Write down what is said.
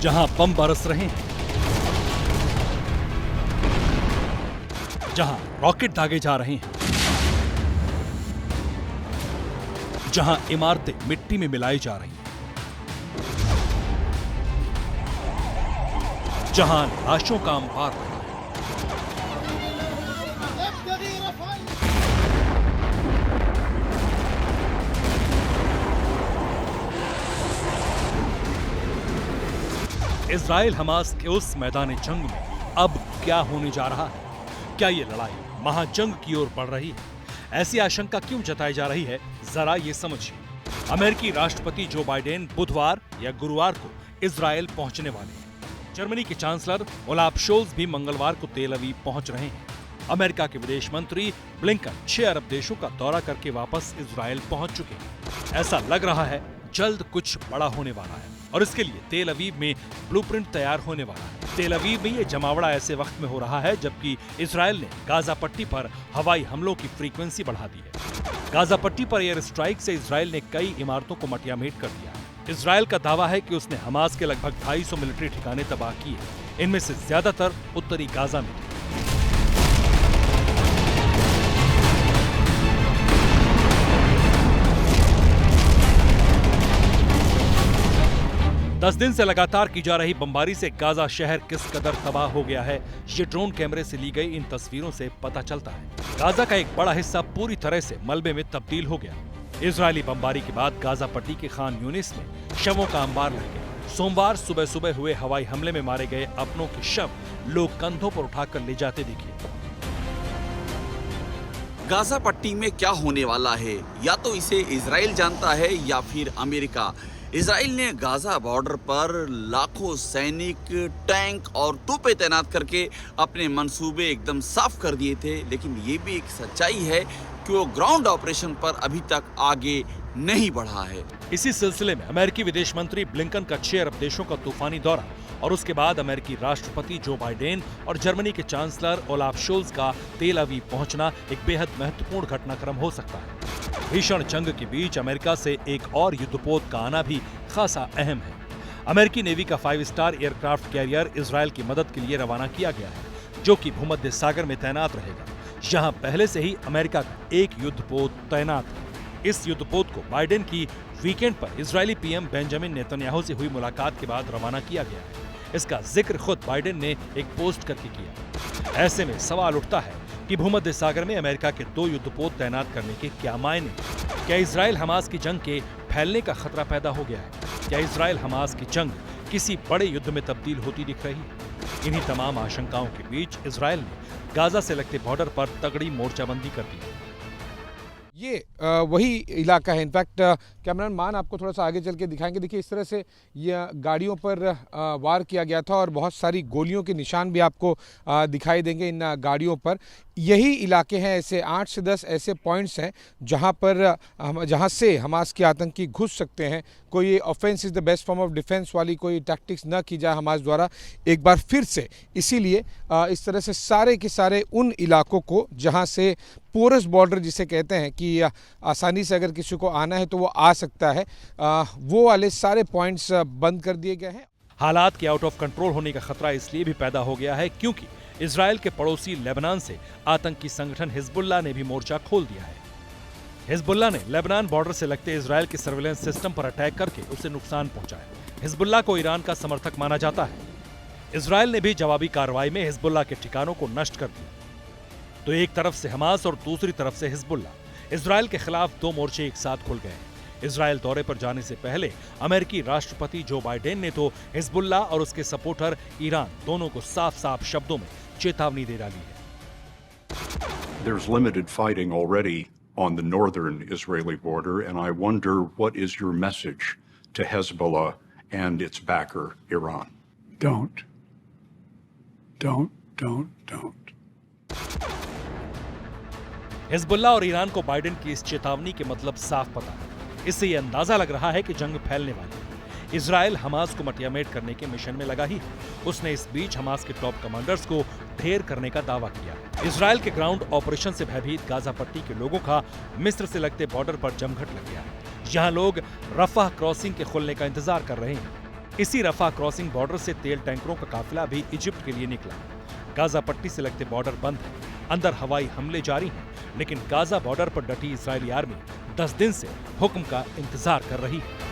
जहां बम बरस रहे हैं, जहां रॉकेट दागे जा रहे हैं, जहां इमारतें मिट्टी में मिलाई जा रही हैं, जहां लाशों का अंबार लगा है। इजराइल हमास के उस मैदान जंग में अब क्या होने जा रहा है? क्या ये लड़ाई महाजंग की ओर बढ़ रही है? ऐसी आशंका क्यों जताई जा रही है, जरा ये समझिए। अमेरिकी राष्ट्रपति जो बाइडेन बुधवार या गुरुवार को इजराइल पहुंचने वाले हैं। जर्मनी के चांसलर ओलाफ शोल्ज भी मंगलवार को तेल अवीव पहुंच रहे हैं। अमेरिका के विदेश मंत्री ब्लिंकन 6 अरब देशों का दौरा करके वापस इजराइल पहुंच चुके हैं। ऐसा लग रहा है जल्द कुछ बड़ा होने वाला है और इसके लिए तेल अवीव में ब्लूप्रिंट तैयार होने वाला है। तेल अवीव में ये जमावड़ा ऐसे वक्त में हो रहा है जबकि इजराइल ने गाजा पट्टी पर हवाई हमलों की फ्रीक्वेंसी बढ़ा दी है। गाजा पट्टी पर एयर स्ट्राइक से इजराइल ने कई इमारतों को मटियामेट कर दिया है। इजराइल का दावा है कि उसने हमास के लगभग 250 मिलिट्री ठिकाने तबाह किए। इनमें से ज्यादातर उत्तरी गाजा में थे। 10 दिन से लगातार की जा रही बमबारी से गाजा शहर किस कदर तबाह हो गया है, ये ड्रोन कैमरे से ली गई इन तस्वीरों से पता चलता है। गाजा का एक बड़ा हिस्सा पूरी तरह से मलबे में तब्दील हो गया। इजरायली बमबारी के बाद गाजा पट्टी के खान यूनिस में शवों का अंबार लग गया। सोमवार सुबह सुबह हुए हवाई हमले में मारे गए अपनों के शव लोग कंधों पर उठाकर ले जाते दिखे। गाजा पट्टी में क्या होने वाला है, या तो इसे इजराइल जानता है या फिर अमेरिका। इजराइल ने गाजा बॉर्डर पर लाखों सैनिक, टैंक और तोपें तैनात करके अपने मंसूबे एकदम साफ कर दिए थे, लेकिन ये भी एक सच्चाई है कि वो ग्राउंड ऑपरेशन पर अभी तक आगे नहीं बढ़ा है। इसी सिलसिले में अमेरिकी विदेश मंत्री ब्लिंकन का 6 अरब देशों का तूफानी दौरा और उसके बाद अमेरिकी राष्ट्रपति जो बाइडेन और जर्मनी के चांसलर ओलाफ शोल्ज का तेल अवीव पहुंचना एक बेहद महत्वपूर्ण घटनाक्रम हो सकता है। भीषण जंग के बीच अमेरिका से एक और युद्धपोत का आना भी खासा अहम है। अमेरिकी नेवी का 5 स्टार एयरक्राफ्ट कैरियर इजराइल की मदद के लिए रवाना किया गया है, जो कि भूमध्य सागर में तैनात रहेगा, जहां पहले से ही अमेरिका का एक युद्धपोत तैनात है। इस युद्धपोत को बाइडेन की वीकेंड पर इजरायली पीएम बेंजामिन नेतन्याहू से हुई मुलाकात के बाद रवाना किया गया है। इसका जिक्र खुद बाइडेन ने एक पोस्ट करके किया। ऐसे में सवाल उठता है कि भूमध्य सागर में अमेरिका के 2 युद्धपोत तैनात करने के क्या मायने? क्या इजराइल हमास की जंग के फैलने का खतरा पैदा हो गया है? क्या इजराइल हमास की जंग किसी बड़े युद्ध में तब्दील होती दिख रही है? इन्हीं तमाम आशंकाओं के बीच इजराइल ने गाजा से लगते बॉर्डर पर तगड़ी मोर्चाबंदी कर दी है। ये वही इलाका है। इनफैक्ट कैमरामैन मान आपको थोड़ा सा आगे चल के दिखाएंगे। देखिए इस तरह से ये गाड़ियों पर वार किया गया था और बहुत सारी गोलियों के निशान भी आपको दिखाई देंगे इन गाड़ियों पर। यही इलाके हैं, ऐसे 8 से 10 ऐसे पॉइंट्स हैं जहां से हमास के आतंकी घुस सकते हैं। कोई offence is the best form of defence वाली कोई टैक्टिक्स न की जाए हमास द्वारा एक बार फिर से। इसीलिए इस तरह से सारे के सारे उन इलाकों को जहां से पोरस बॉर्डर जिसे कहते हैं कि आसानी से अगर किसी को आना है तो वो आ सकता है, वो वाले सारे पॉइंट्स बंद कर दिए गए हैं। हालात के आउट ऑफ कंट्रोल होने का खतरा इसलिए भी पैदा हो गया है क्योंकि इजराइल के पड़ोसी लेबनान से आतंकी संगठन हिजबुल्लाह ने भी मोर्चा खोल दिया है। हिजबुल्लाह ने लेबनान बॉर्डर से लगते इजराइल के सर्विलेंस सिस्टम पर अटैक करके उसे नुकसान पहुंचाया। हिजबुल्लाह को ईरान का समर्थक माना जाता है। इजराइल ने भी जवाबी कार्रवाई में हिजबुल्लाह के ठिकानों को नष्ट कर दिया। तो एक तरफ से हमास और दूसरी तरफ से हिजबुल्लाह। इजराइल के खिलाफ 2 मोर्चे एक साथ खुल गए हैं। इजराइल दौरे पर जाने से पहले अमेरिकी राष्ट्रपति जो बाइडेन ने तो हिजबुल्लाह और उसके सपोर्टर ईरान दोनों को साफ-साफ शब्दों में चेतावनी दे डाली है। There's limited fighting already on the northern Israeli border, and I wonder what is your message to Hezbollah and its backer, Iran? Don't. Hezbollah और ईरान को बाइडेन की इस चेतावनी के मतलब साफ पता है। इससे यह अंदाजा लग रहा है कि जंग फैलने वाली है। इजराइल हमास को मटियामेट करने के मिशन में लगा ही है। उसने इस बीच हमास के टॉप कमांडर्स को ढेर करने का दावा किया। इजराइल के ग्राउंड ऑपरेशन से भयभीत गाजा पट्टी के लोगों का मिस्र से लगते बॉर्डर पर जमघट लग गया है। यहाँ लोग रफाह क्रॉसिंग के खुलने का इंतजार कर रहे हैं। इसी रफा क्रॉसिंग बॉर्डर से तेल टैंकरों का काफिला भी इजिप्ट के लिए निकला। गाजा पट्टी से लगते बॉर्डर बंद है, अंदर हवाई हमले जारी हैं, लेकिन गाजा बॉर्डर पर डटी इजरायली आर्मी 10 दिन से हुक्म का इंतजार कर रही है।